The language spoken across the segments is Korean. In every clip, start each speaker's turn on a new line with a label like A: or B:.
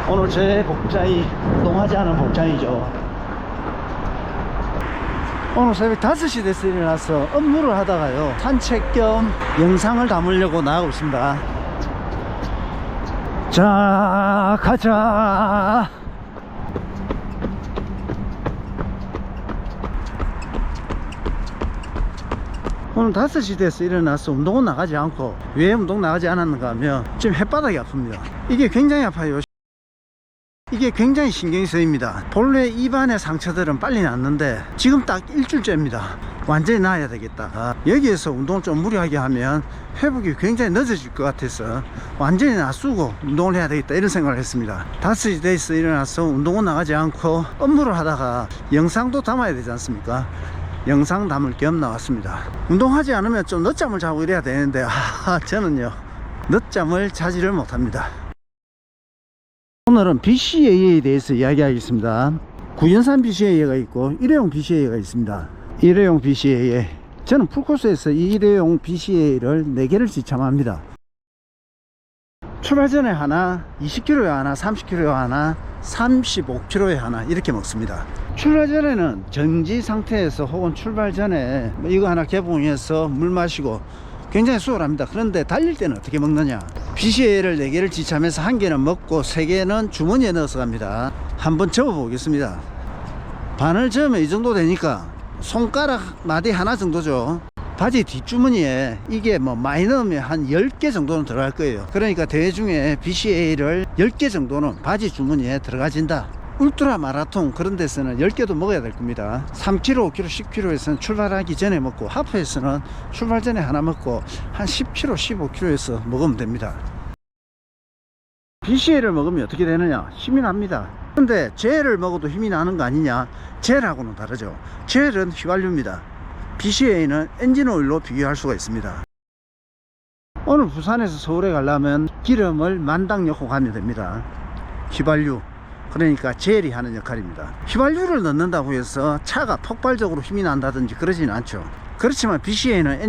A: 오늘 제 복장이 운동하지 않은 복장이죠. 오늘 새벽 5시 됐어 일어나서 업무를 하다가요 산책 겸 영상을 담으려고 나가고 있습니다. 자 가자. 오늘 5시 돼서 일어나서 운동은 나가지 않고, 왜 운동 나가지 않았는가 하면 지금 혓바닥이 아픕니다. 이게 굉장히 아파요. 이게 굉장히 신경이 쓰입니다. 본래 입안의 상처들은 빨리 낫는데 지금 딱 일주일째입니다. 완전히 나아야 되겠다. 여기에서 운동을 좀 무리하게 하면 회복이 굉장히 늦어질 것 같아서 완전히 놔두고 운동을 해야 되겠다 이런 생각을 했습니다. 5시 돼서 일어나서 운동은 나가지 않고 업무를 하다가 영상도 담아야 되지 않습니까? 영상 담을 겸 나왔습니다. 운동하지 않으면 좀 늦잠을 자고 이래야 되는데 저는요 늦잠을 자지를 못합니다. 오늘은 BCAA에 대해서 이야기하겠습니다. 구연산 BCAA가 있고 일회용 BCAA가 있습니다. 일회용 BCAA, 저는 풀코스에서 이 일회용 BCAA를 4개를 지참합니다. 출발 전에 하나, 20kg에 하나, 30kg에 하나, 35kg에 하나 이렇게 먹습니다. 출발 전에는 정지 상태에서 혹은 출발 전에 이거 하나 개봉해서 물 마시고 굉장히 수월합니다. 그런데 달릴 때는 어떻게 먹느냐, BCAA를 4개를 지참해서 1개는 먹고 3개는 주머니에 넣어서 갑니다. 한번 접어 보겠습니다. 반을 접으면 이 정도 되니까 손가락 마디 하나 정도죠. 바지 뒷주머니에 이게 뭐 많이 넣으면 한 10개 정도는 들어갈 거예요. 그러니까 대회 중에 BCAA를 10개 정도는 바지 주머니에 들어가진다. 울트라 마라톤 그런 데서는 10개도 먹어야 될 겁니다. 3kg, 5kg, 10kg에서는 출발하기 전에 먹고, 하프에서는 출발 전에 하나 먹고 한 10kg, 15kg에서 먹으면 됩니다. BCAA를 먹으면 어떻게 되느냐, 힘이 납니다. 근데 젤을 먹어도 힘이 나는 거 아니냐, 젤하고는 다르죠. 젤은 휘발유입니다. BCAA는 엔진오일로 비교할 수가 있습니다. 오늘 부산에서 서울에 가려면 기름을 만당 넣고 가면 됩니다. 휘발유, 그러니까 젤이 하는 역할입니다. 휘발유를 넣는다고 해서 차가 폭발적으로 힘이 난다든지 그러지는 않죠. 그렇지만 BCAA는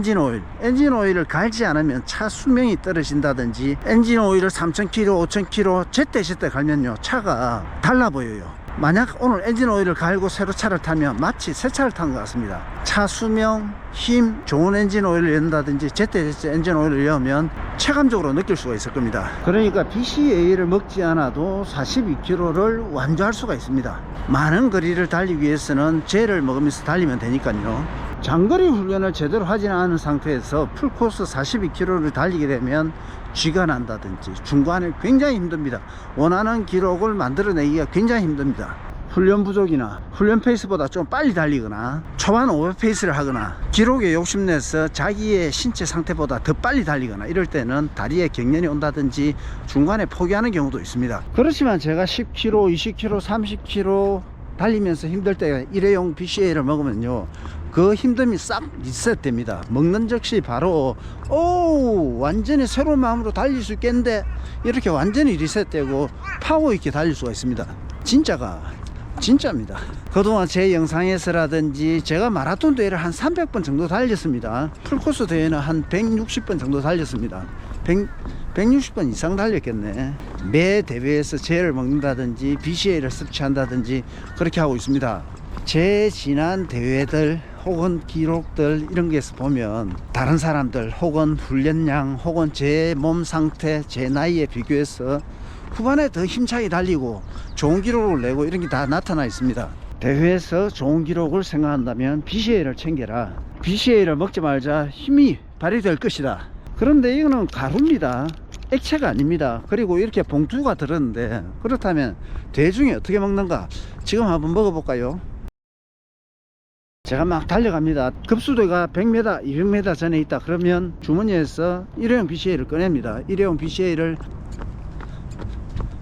A: 엔진오일을 갈지 않으면 차 수명이 떨어진다든지, 엔진오일을 3000km, 5000km 제때 갈면요 차가 달라 보여요. 만약 오늘 엔진오일을 갈고 새로 차를 타면 마치 새 차를 탄 것 같습니다. 차 수명, 힘, 좋은 엔진오일을 넣는다든지 제때 엔진오일을 넣으면 체감적으로 느낄 수가 있을 겁니다. 그러니까 BCAA를 먹지 않아도 42km를 완주할 수가 있습니다. 많은 거리를 달리기 위해서는 젤을 먹으면서 달리면 되니까요. 장거리 훈련을 제대로 하지 않은 상태에서 풀코스 42km를 달리게 되면 쥐가 난다든지 중간에 굉장히 힘듭니다. 원하는 기록을 만들어내기가 굉장히 힘듭니다. 훈련 부족이나 훈련 페이스보다 좀 빨리 달리거나 초반 오버페이스를 하거나 기록에 욕심내서 자기의 신체 상태보다 더 빨리 달리거나 이럴 때는 다리에 경련이 온다든지 중간에 포기하는 경우도 있습니다. 그렇지만 제가 10km, 20km, 30km 달리면서 힘들 때 일회용 BCAA를 먹으면요 그 힘듦이 싹 리셋됩니다. 먹는 즉시 바로 완전히 새로운 마음으로 달릴 수 있겠는데 이렇게 완전히 리셋되고 파워 있게 달릴 수가 있습니다. 진짜입니다. 그동안 제 영상에서라든지 제가 마라톤 대회를 한 300번 정도 달렸습니다. 풀코스 대회는 한 160번 정도 달렸습니다. 160번 이상 달렸겠네. 매 대회에서 젤을 먹는다든지 BCAA를 섭취한다든지 그렇게 하고 있습니다. 제 지난 대회들 혹은 기록들 이런 게서 보면 다른 사람들 혹은 훈련량 혹은 제 몸 상태, 제 나이에 비교해서 후반에 더 힘차게 달리고 좋은 기록을 내고 이런 게 다 나타나 있습니다. 대회에서 좋은 기록을 생각한다면 BCAA를 챙겨라. BCAA를 먹지 말자, 힘이 발휘될 것이다. 그런데 이거는 가루입니다. 액체가 아닙니다. 그리고 이렇게 봉투가 들었는데, 그렇다면 대중에 어떻게 먹는가? 지금 한번 먹어볼까요? 제가 막 달려갑니다. 급수대가 100m, 200m 전에 있다 그러면 주머니에서 일회용 BCAA를 꺼냅니다. 일회용 BCAA를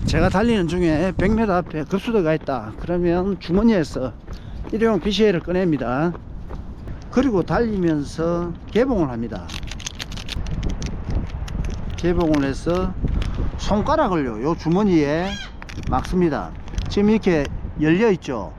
A: 제가 달리는 중에 100m 앞에 급수대가 있다 그러면 주머니에서 일회용 BCAA를 꺼냅니다. 그리고 달리면서 개봉을 합니다. 개봉을 해서 손가락을요 요 주머니에 막습니다. 지금 이렇게 열려 있죠.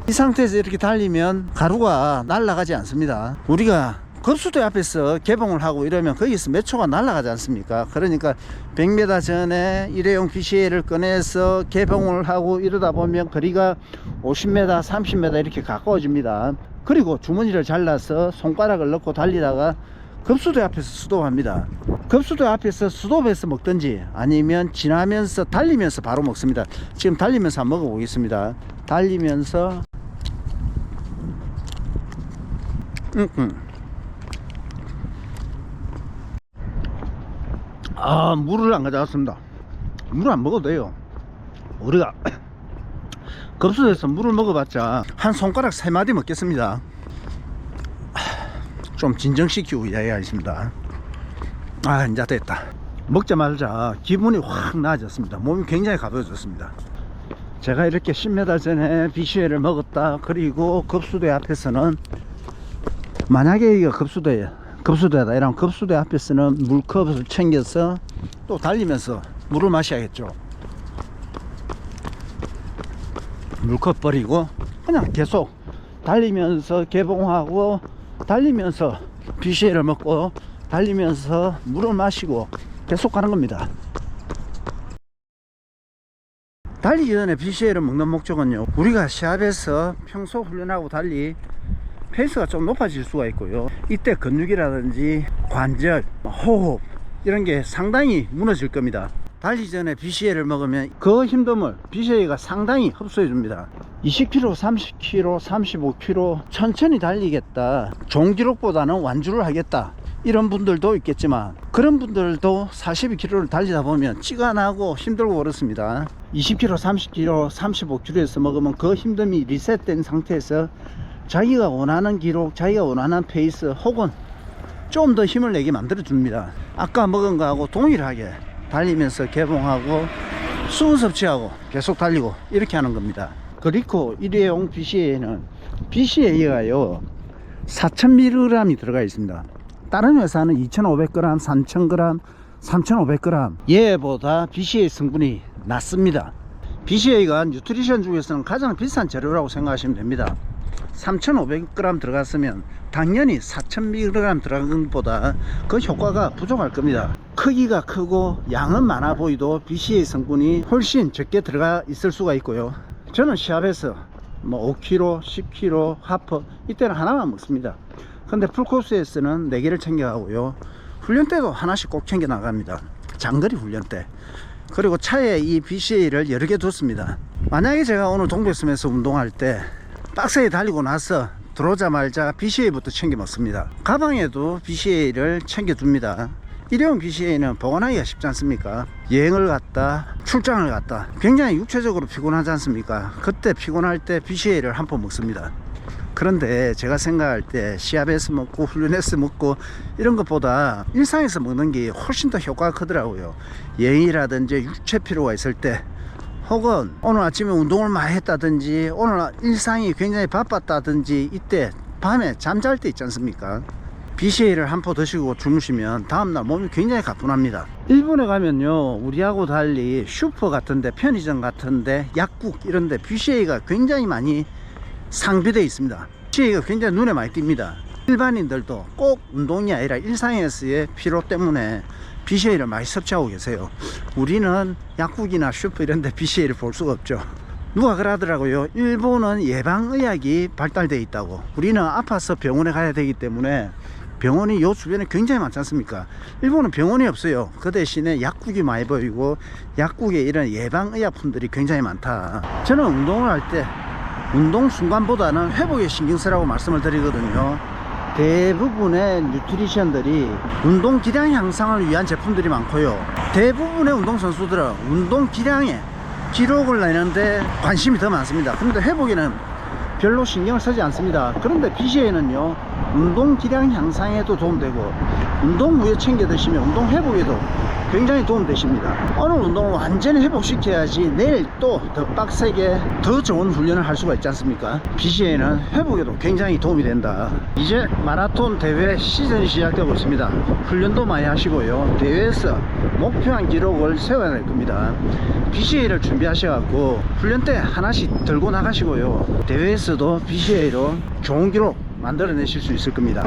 A: 이 상태에서 이렇게 달리면 가루가 날아가지 않습니다. 우리가 급수대 앞에서 개봉을 하고 이러면 거기서 몇 초가 날아가지 않습니까? 그러니까 100m 전에 일회용 BCA를 꺼내서 개봉을 하고 이러다 보면 거리가 50m, 30m 이렇게 가까워집니다. 그리고 주머니를 잘라서 손가락을 넣고 달리다가 급수대 앞에서 수도합니다. 급수대 앞에서 수도해서 먹든지 아니면 지나면서 달리면서 바로 먹습니다. 지금 달리면서 한번 먹어보겠습니다. 달리면서 물을 안 가져왔습니다. 물을 안 먹어도 돼요. 우리가 급수대에서 물을 먹어봤자 한 손가락 3마디 먹겠습니다. 좀 진정시키고 이야기하겠습니다. 이제 됐다. 먹자마자 기분이 확 나아졌습니다. 몸이 굉장히 가벼워졌습니다. 제가 이렇게 10m 전에 BCA를 먹었다. 그리고 급수대 앞에서는 만약에 이거 급수대다 이런 급수대 앞에서는 물컵을 챙겨서 또 달리면서 물을 마셔야겠죠. 물컵 버리고 그냥 계속 달리면서 개봉하고 달리면서 BCA를 먹고 달리면서 물을 마시고 계속 가는 겁니다. 달리기 전에 BCA를 먹는 목적은요, 우리가 시합에서 평소 훈련하고 달리 페이스가 좀 높아질 수가 있고요, 이때 근육이라든지 관절, 호흡 이런 게 상당히 무너질 겁니다. 달리기 전에 BCA를 먹으면 그 힘듦을 BCA가 상당히 흡수해 줍니다. 20km, 30km, 35km 천천히 달리겠다, 종기록보다는 완주를 하겠다, 이런 분들도 있겠지만 그런 분들도 42km를 달리다 보면 찌가 나고 힘들고 그렇습니다. 20km, 30km, 35km에서 먹으면 그 힘듦이 리셋된 상태에서 자기가 원하는 기록, 자기가 원하는 페이스 혹은 좀 더 힘을 내게 만들어 줍니다. 아까 먹은 거하고 동일하게 달리면서 개봉하고 수분 섭취하고 계속 달리고 이렇게 하는 겁니다. 그리고 일회용 BCA에는 BCA가요 4000mg이 들어가 있습니다. 다른 회사는 2500g, 3000g, 3500g 얘보다 BCA 성분이 낮습니다. BCA가 뉴트리션 중에서는 가장 비싼 재료라고 생각하시면 됩니다. 3500g 들어갔으면 당연히 4000mg 들어간 것보다 그 효과가 부족할 겁니다. 크기가 크고 양은 많아 보이도 BCA 성분이 훨씬 적게 들어가 있을 수가 있고요. 저는 시합에서 5kg, 10kg, 하프 이때는 하나만 먹습니다. 근데 풀코스에서는 4개를 챙겨가고요, 훈련 때도 하나씩 꼭 챙겨 나갑니다. 장거리 훈련 때. 그리고 차에 이 BCA를 여러 개 뒀습니다. 만약에 제가 오늘 동백섬에서 운동할 때 빡세게 달리고 나서 들어오자마자 BCA부터 챙겨 먹습니다. 가방에도 BCA를 챙겨 둡니다. 일회용 BCA는 보관하기가 쉽지 않습니까? 여행을 갔다, 출장을 갔다 굉장히 육체적으로 피곤하지 않습니까? 그때 피곤할 때 BCA를 한 포 먹습니다. 그런데 제가 생각할 때 시합에서 먹고 훈련에서 먹고 이런 것보다 일상에서 먹는 게 훨씬 더 효과가 크더라고요. 여행이라든지 육체 피로가 있을 때, 혹은 오늘 아침에 운동을 많이 했다든지 오늘 일상이 굉장히 바빴다든지 이때 밤에 잠잘 때 있지 않습니까? BCA를 한 포 드시고 주무시면 다음날 몸이 굉장히 가뿐합니다. 일본에 가면요, 우리하고 달리 슈퍼 같은데, 편의점 같은데, 약국 이런데 BCA가 굉장히 많이 상비되어 있습니다. BCA가 굉장히 눈에 많이 띕니다. 일반인들도 꼭 운동이 아니라 일상에서의 피로 때문에 BCA를 많이 섭취하고 계세요. 우리는 약국이나 슈퍼 이런데 BCA를 볼 수가 없죠. 누가 그러더라고요. 일본은 예방의학이 발달되어 있다고. 우리는 아파서 병원에 가야 되기 때문에 병원이 요 주변에 굉장히 많지 않습니까? 일본은 병원이 없어요. 그 대신에 약국이 많이 보이고 약국에 이런 예방의약품들이 굉장히 많다. 저는 운동을 할 때 운동 순간보다는 회복에 신경 쓰라고 말씀을 드리거든요. 대부분의 뉴트리션들이 운동 기량 향상을 위한 제품들이 많고요, 대부분의 운동선수들은 운동 기량에 기록을 내는데 관심이 더 많습니다. 그런데 회복에는 별로 신경을 쓰지 않습니다. 그런데 BCA는요 운동 기량 향상에도 도움되고 운동 후에 챙겨 드시면 운동 회복에도 굉장히 도움되십니다. 오늘 운동을 완전히 회복시켜야지 내일 또 더 빡세게 더 좋은 훈련을 할 수가 있지 않습니까? BCA는 회복에도 굉장히 도움이 된다. 이제 마라톤 대회 시즌이 시작되고 있습니다. 훈련도 많이 하시고요, 대회에서 목표한 기록을 세워야 될 겁니다. BCA를 준비하셔갖고 훈련 때 하나씩 들고 나가시고요, 대회에서도 BCA로 좋은 기록 만들어내실 수 있을 겁니다.